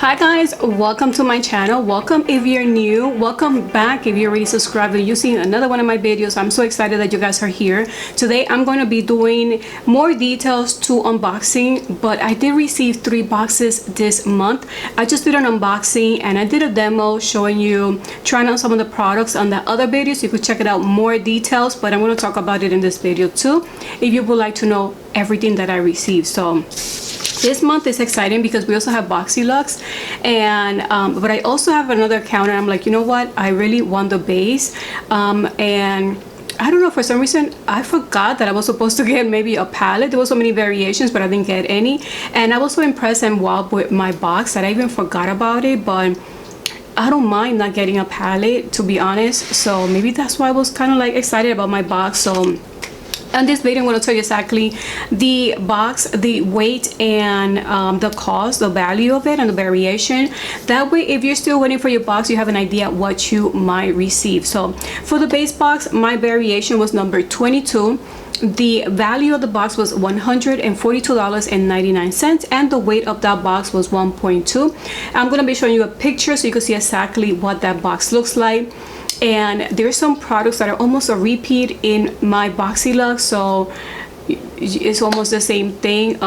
Hi guys, welcome to my channel. Welcome if you're new, welcome back if you're already subscribed and you've seen another one of my videos. I'm so excited that you guys are here. Today I'm going to be doing more details to unboxing, but I did receive 3 boxes this month. I just did an unboxing and I did a demo showing you trying out some of the products on the other videos. You could check it out, more details, but I'm going to talk about it in this video too if you would like to know everything that I received. So this month is exciting because we also have Boxyluxe, and but I also have another account, and I'm like, you know what, I really want the base, and I don't know, for some reason I forgot that I was supposed to get maybe a palette. There were so many variations, but I didn't get any, and I was so impressed and wowed with my box that I even forgot about it. But I don't mind not getting a palette, to be honest, so maybe that's why I was kind of like excited about my box. So in this video I'm going to tell you exactly the box, the weight, and the cost, the value of it, and the variation. That way if you're still waiting for your box, you have an idea what you might receive. So for the base box, my variation was number 22. The value of the box was $142.99, and the weight of that box was 1.2. I'm going to be showing you a picture so you can see exactly what that box looks like. And there's some products that are almost a repeat in my Boxyluxe, so it's almost the same thing.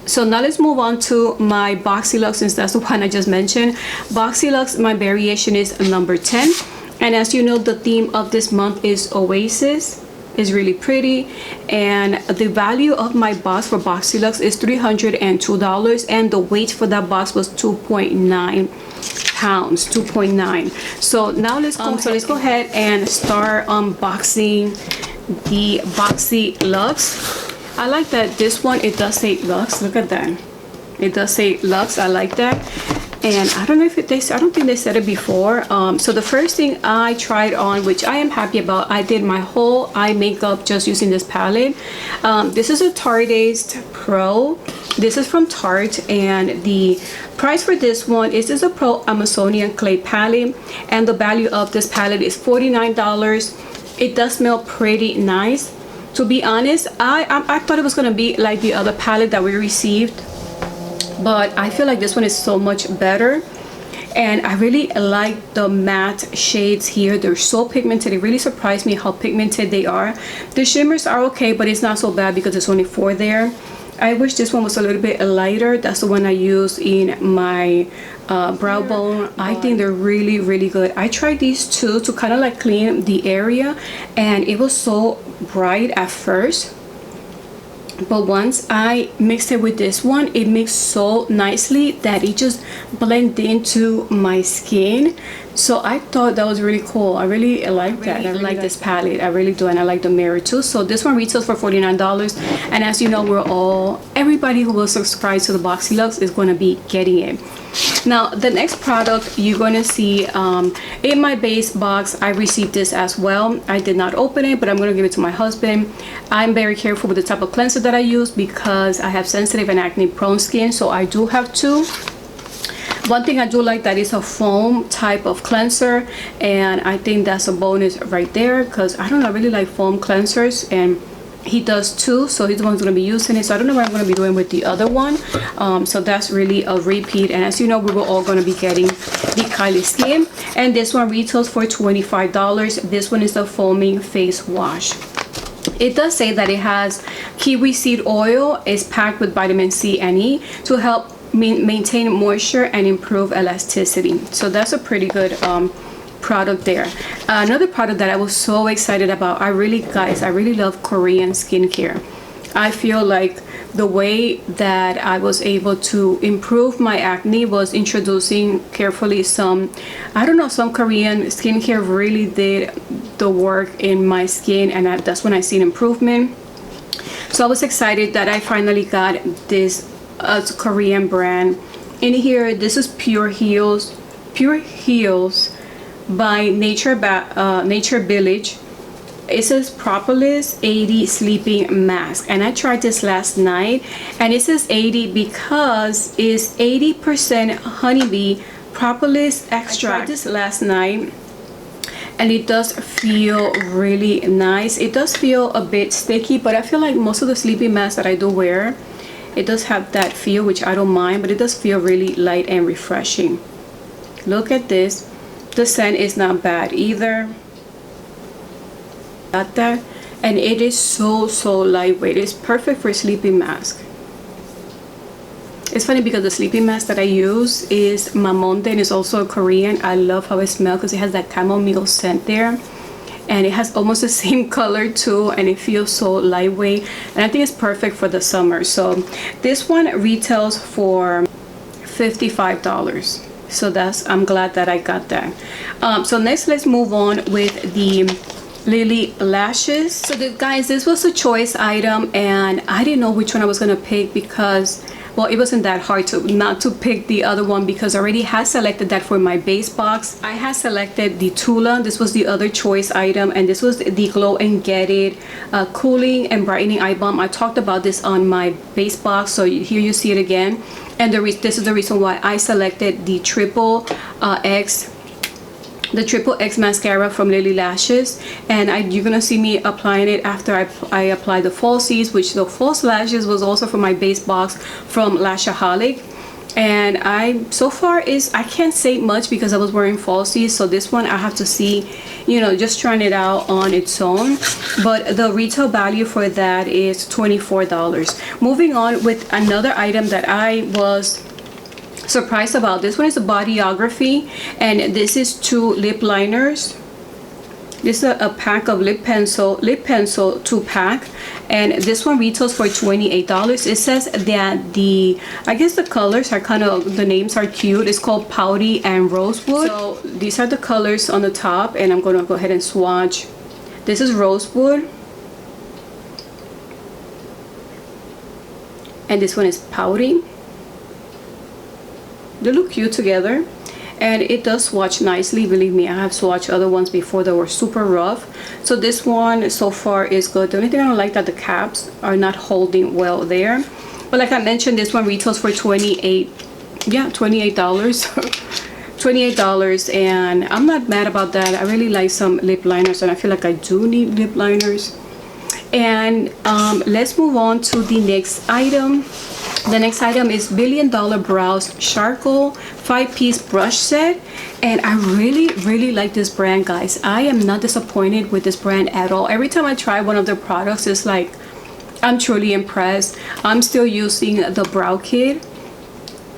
So now let's move on to my Boxyluxe, since that's the one I just mentioned. Boxyluxe, my variation is number 10, and as you know, the theme of this month is Oasis. Is really pretty, and the value of my box for Boxyluxe is $302, and the weight for that box was 2.9 pounds, 2.9. So now let's go ahead and start unboxing the Boxyluxe. I like that this one, it does say Luxe. Look at that, it does say Luxe. I like that. And I don't know if I don't think they said it before. So the first thing I tried on, which I am happy about, I did my whole eye makeup just using this palette. This is a Tarte Pro. This is from Tarte, and the price for this one is a Pro Amazonian Clay palette, and the value of this palette is $49. It does smell pretty nice. To be honest, I thought it was gonna be like the other palette that we received, but I feel like this one is so much better, and I really like the matte shades here. They're so pigmented. It really surprised me how pigmented they are. The shimmers are okay, but it's not so bad because there's only 4 there. I wish this one was a little bit lighter. That's the one I use in my brow bone. I think they're really, really good. I tried these two to kind of like clean the area, and it was so bright at first, but once I mixed it with this one, it mixed so nicely that it just blended into my skin. So I thought that was really cool. I really like that. I like this palette. I really do, and I like the mirror too. So this one retails for $49, and as you know, everybody who will subscribe to the Boxyluxe is going to be getting it. Now the next product you're going to see in my base box, I received this as well. I did not open it, but I'm going to give it to my husband. I'm very careful with the type of cleanser that I use because I have sensitive and acne prone skin, so I do have to. One thing I do like, that is a foam type of cleanser, and I think that's a bonus right there because I don't know, I really like foam cleansers, and he does too, so he's the one who's going to be using it. So I don't know what I'm going to be doing with the other one. So that's really a repeat, and as you know, we were all going to be getting the Kylie Skin, and this one retails for $25. This one is a foaming face wash. It does say that it has kiwi seed oil, is packed with vitamin C and E to help maintain moisture and improve elasticity. So that's a pretty good product there. Another product that I was so excited about, guys, I really love Korean skincare. I feel like the way that I was able to improve my acne was introducing carefully some Korean skincare really did the work in my skin, and that's when I seen improvement. So I was excited that I finally got this Korean brand in here. This is Pure Heals by Nature Village. It says Propolis 80 sleeping mask, and I tried this last night, and it says 80 because it's 80% honeybee propolis extract. I tried this last night, and it does feel really nice. It does feel a bit sticky, but I feel like most of the sleeping masks that I do wear, It does have that feel, which I don't mind, but it does feel really light and refreshing. Look at this. The scent is not bad either. Got that. And it is so lightweight. It's perfect for a sleeping mask. It's funny because the sleeping mask that I use is Mamonde, and it's also a Korean. I love how it smells because it has that chamomile scent there, and it has almost the same color too, and it feels so lightweight, and I think it's perfect for the summer. So this one retails for $55. So I'm glad that I got that. So next, let's move on with the Lily lashes. So guys, this was a choice item, and I didn't know which one I was gonna pick because, well, it wasn't that hard not to pick the other one because I already had selected that for my base box. I had selected the Tula. This was the other choice item, and this was the Glow and Get It cooling and brightening eye balm. I talked about this on my base box, so here you see it again. And this is the reason why I selected the Triple X mascara from Lily Lashes, and you're gonna see me applying it after I apply the falsies, which the false lashes was also from my base box from Lashaholic. And so far I can't say much because I was wearing falsies, so this one I have to see, you know, just trying it out on its own. But the retail value for that is $24. Moving on with another item that I was surprised about. This one is a Bodyography, and this is 2 lip liners. This is a pack of lip pencil 2-pack, and this one retails for $28. It says that I guess the colors are the names are cute. It's called Pouty and Rosewood. So these are the colors on the top, and I'm gonna go ahead and swatch. This is Rosewood, and this one is Pouty. They look cute together, and it does swatch nicely. Believe me, I have swatched other ones before that were super rough. So this one so far is good. The only thing I don't like that the caps are not holding well there. But like I mentioned, this one retails for $28. $28, and I'm not mad about that. I really like some lip liners, and I feel like I do need lip liners. And let's move on to the next item. The next item is Billion Dollar Brows Charcoal 5-piece brush set, and I really like this brand, guys. I am not disappointed with this brand at all. Every time I try one of their products, it's like I'm truly impressed. I'm still using the Brow Kit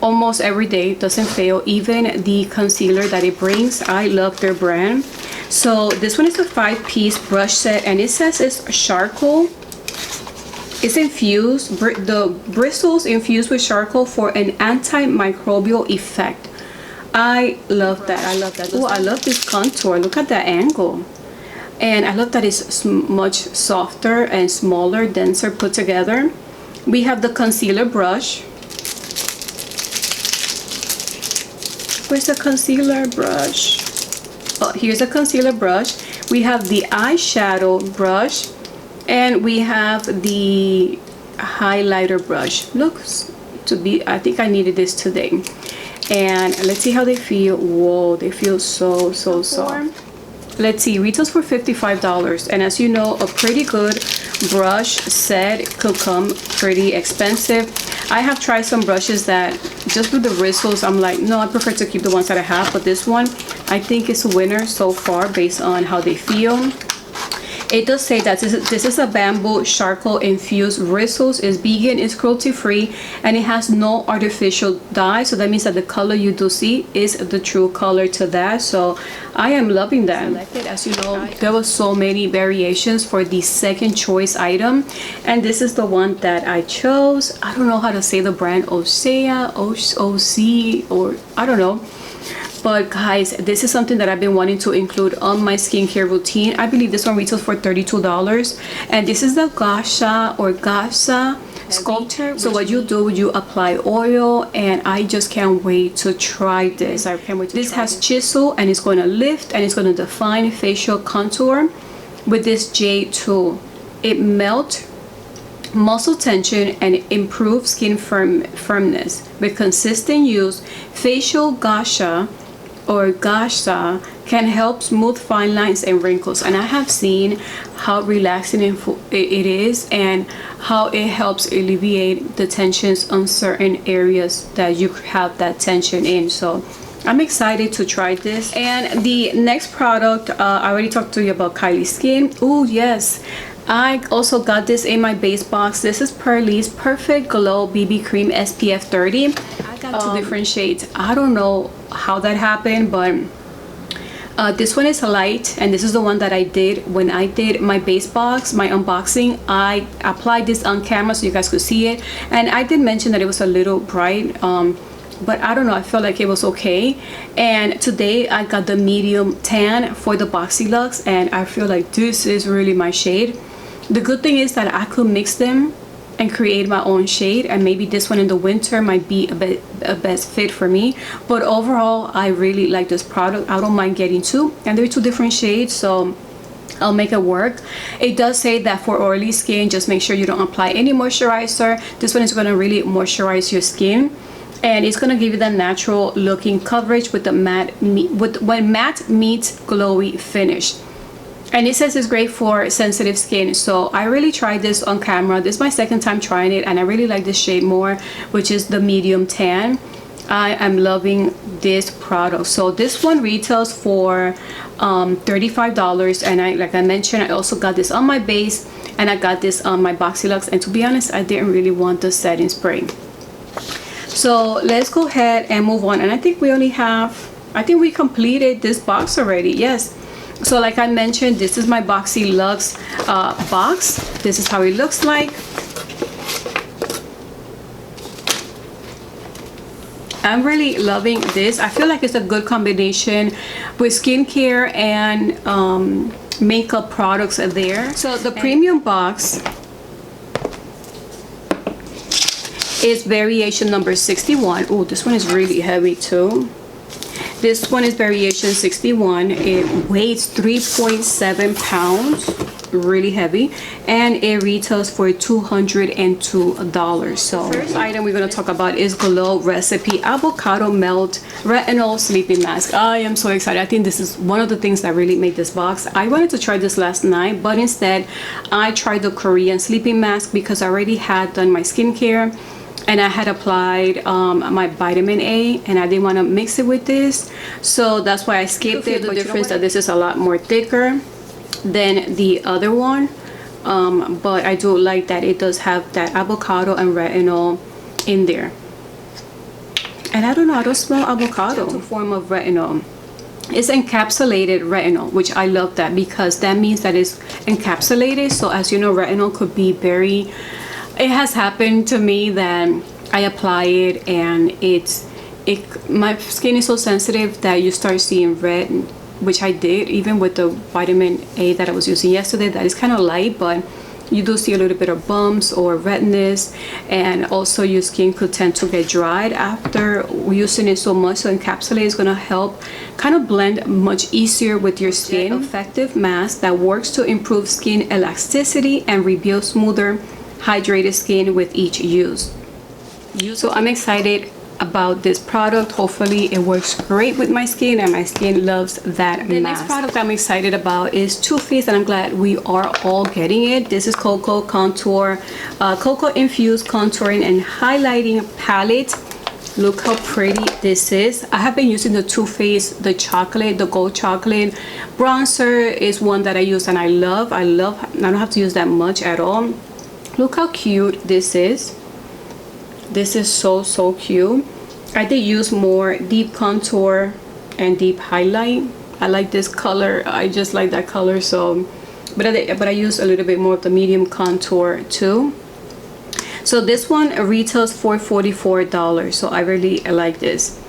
almost every day, doesn't fail. Even the concealer that it brings, I love their brand. So this one is a 5-piece brush set, and it says it's charcoal. It's infused, the bristles infused with charcoal for an antimicrobial effect. I love that. I love that. Oh, I love this contour. Look at that angle. And I love that it's much softer and smaller, denser put together. We have the concealer brush. Where's the concealer brush? Oh, here's a concealer brush. We have the eyeshadow brush, and we have the highlighter brush. Looks to be, I think I needed this today. And let's see how they feel. Whoa, they feel so soft. Let's see, retails for $55, and as you know, a pretty good brush set could come pretty expensive. I have tried some brushes that just with the bristles, I'm like, no, I prefer to keep the ones that I have, but this one I think is a winner so far based on how they feel. It does say that this is a bamboo charcoal infused bristles, is vegan, is cruelty free, and it has no artificial dye. So that means that the color you do see is the true color to that. So I am loving that. As you know, there were so many variations for the second choice item, and this is the one that I chose. I don't know how to say the brand, Osea, OC, or I don't know. But guys, this is something that I've been wanting to include on my skincare routine. I believe this one retails for $32, and this is the Gasha Sculptor. So what you do, you apply oil, and I just can't wait to try this. I can't wait to This has chisel, and it's going to lift, and it's going to define facial contour with this jade tool. It melts muscle tension and improves skin firmness with consistent use. Facial Gasha or gasha can help smooth fine lines and wrinkles, and I have seen how relaxing it is and how it helps alleviate the tensions on certain areas that you have that tension in. So I'm excited to try this. And the next product, I already talked to you about Kylie Skin. Oh yes, I also got this in my base box. This is Pearlies Perfect Glow BB Cream SPF 30. I got two different shades. I don't know how that happened, but this one is light, and this is the one that I did when I did my base box, my unboxing. I applied this on camera so you guys could see it, and I did mention that it was a little bright, but I don't know, I felt like it was okay. And today I got the medium tan for the Boxyluxe, and I feel like this is really my shade. The good thing is that I could mix them and create my own shade, and maybe this one in the winter might be a best fit for me. But overall, I really like this product. I don't mind getting two, and they're two different shades, so I'll make it work. It does say that for oily skin, just make sure you don't apply any moisturizer. This one is going to really moisturize your skin, and it's going to give you that natural looking coverage with the when matte meets glowy finish. And it says it's great for sensitive skin, so I really tried this on camera. This is my second time trying it, and I really like this shade more, which is the medium tan. I am loving this product. So this one retails for $35, and like I mentioned, I also got this on my base, and I got this on my Boxyluxe. And to be honest, I didn't really want the setting spray. So let's go ahead and move on. And I think we completed this box already. Yes. So like I mentioned, this is my Boxyluxe box. This is how it looks like. I'm really loving this. I feel like it's a good combination with skincare and makeup products there. So the premium box is variation number 61. Oh, this one is really heavy too. This one is variation 61. It weighs 3.7 pounds, really heavy, and it retails for $202. So the first item we're going to talk about is Glow Recipe Avocado Melt Retinol Sleeping Mask. I am so excited. I think this is one of the things that really made this box. I wanted to try this last night, but instead I tried the Korean sleeping mask because I already had done my skincare, and I had applied my vitamin A, and I didn't want to mix it with this, so that's why I skipped it. The difference that this is a lot more thicker than the other one, but I do like that it does have that avocado and retinol in there. And I don't know, I don't smell avocado. It's a form of retinol. It's encapsulated retinol, which I love that, because that means that it's encapsulated. So as you know, retinol could be very, it has happened to me that I apply it and my skin is so sensitive that you start seeing red, which I did even with the vitamin A that I was using yesterday. That is kind of light, but you do see a little bit of bumps or redness, and also your skin could tend to get dried after using it so much. So encapsulate is going to help kind of blend much easier with your skin. Effective mask that works to improve skin elasticity and rebuild smoother, hydrated skin with each use. So I'm excited about this product. Hopefully it works great with my skin, and my skin loves that mask. The next product I'm excited about is Too Faced, and I'm glad we are all getting it. This is Cocoa Contour, Cocoa Infused Contouring and Highlighting Palette. Look how pretty this is. I have been using the Too Faced, the gold chocolate bronzer is one that I use and I love. I don't have to use that much at all. Look how cute this is. This is so cute. I did use more deep contour and deep highlight. I like this color. I just like that color. So but I use a little bit more of the medium contour too. So this one retails for $44. So I really like this.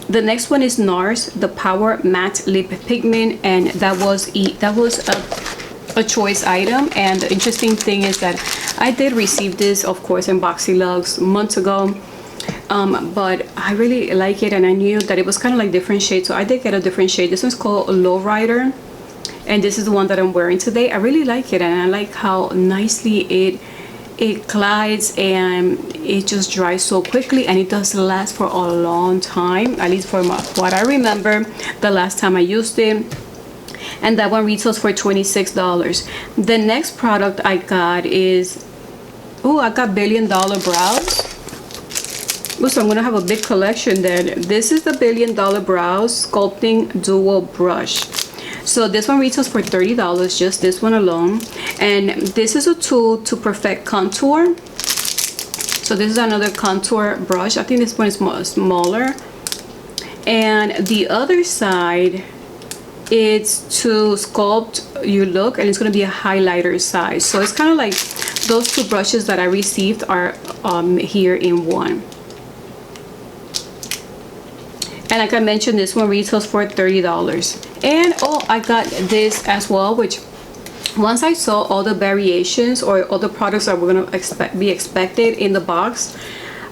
The next one is Nars, the Power Matte Lip Pigment, and that was a choice item. And the interesting thing is that I did receive this, of course, in Boxyluxe months ago, but I really like it, and I knew that it was kind of like different shades, so I did get a different shade. This one's called Lowrider, and this is the one that I'm wearing today. I really like it, and I like how nicely it glides and it just dries so quickly, and it does last for a long time, at least for what I remember the last time I used it. And that one retails for $26. The next product I got is, oh, I got $1 Billion Brows. Ooh, so I'm gonna have a big collection then. This is the $1 Billion Brows Sculpting Dual Brush. So this one retails for $30, just this one alone. And this is a tool to perfect contour. So this is another contour brush. I think this one is smaller. And the other side, it's to sculpt your look, and it's going to be a highlighter size. So it's kind of like those two brushes that I received are here in one. And like I mentioned, this one retails for $30. And oh, I got this as well, which once I saw all the variations or all the products that were going to be expected in the box,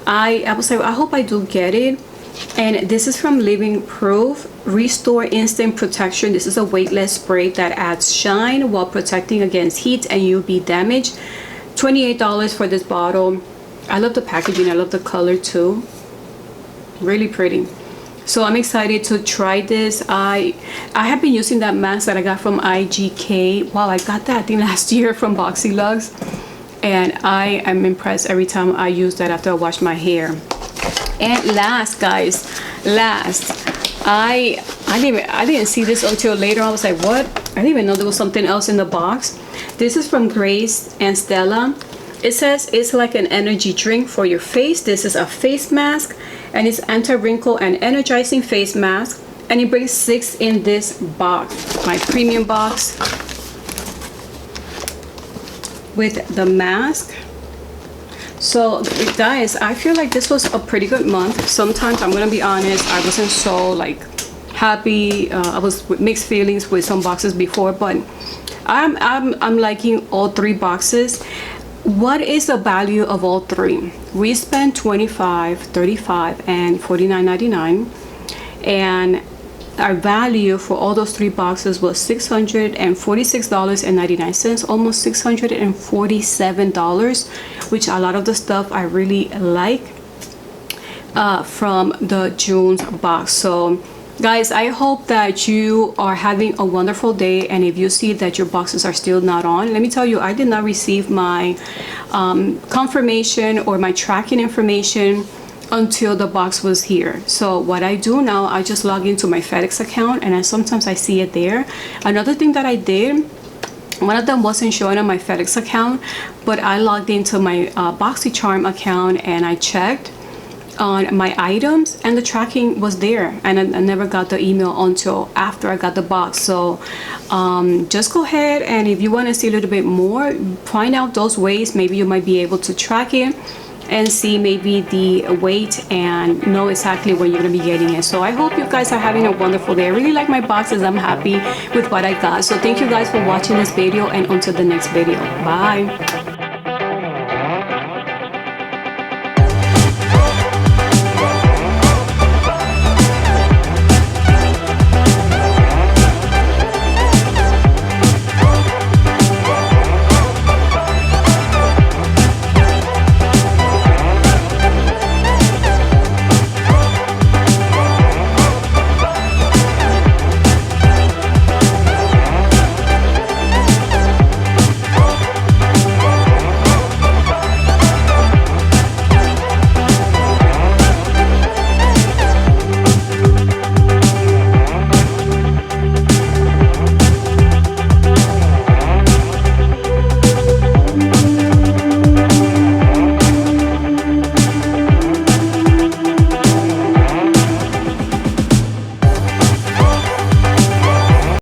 I was like, I hope I do get it. And this is from Living Proof Restore Instant Protection. This is a weightless spray that adds shine while protecting against heat and UV damage. $28 for this bottle. I love the packaging. I love the color too. Really pretty. So I'm excited to try this. I have been using that mask that I got from IGK. Wow, I got that I think last year from Boxyluxe, and I am impressed every time I use that after I wash my hair. And last, guys, I didn't see this until later. I was like, what? I didn't even know there was something else in the box. This is from Grace and Stella. It says it's like an energy drink for your face. This is a face mask, and it's anti-wrinkle and energizing face mask, and it brings 6 in this box, my premium box with the mask. So guys, I feel like this was a pretty good month. Sometimes, I'm gonna be honest, I wasn't so like happy. I was with mixed feelings with some boxes before, but I'm liking all 3 boxes. What is the value of all 3? We spent $25, $35, and $49.99, and our value for all those 3 boxes was $646.99, almost $647, which a lot of the stuff I really like from the June's box. So guys, I hope that you are having a wonderful day, and if you see that your boxes are still not on, let me tell you, I did not receive my confirmation or my tracking information until the box was here. So what I do now, I just log into my FedEx account, and sometimes I see it there. Another thing that I did, one of them wasn't showing on my FedEx account, but I logged into my Boxycharm account and I checked on my items, and the tracking was there, and I never got the email until after I got the box. So just go ahead, and if you want to see a little bit more, find out those ways. Maybe you might be able to track it and see maybe the weight and know exactly when you're going to be getting it. So I hope you guys are having a wonderful day. I really like my boxes. I'm happy with what I got. So thank you guys for watching this video, and until the next video, bye.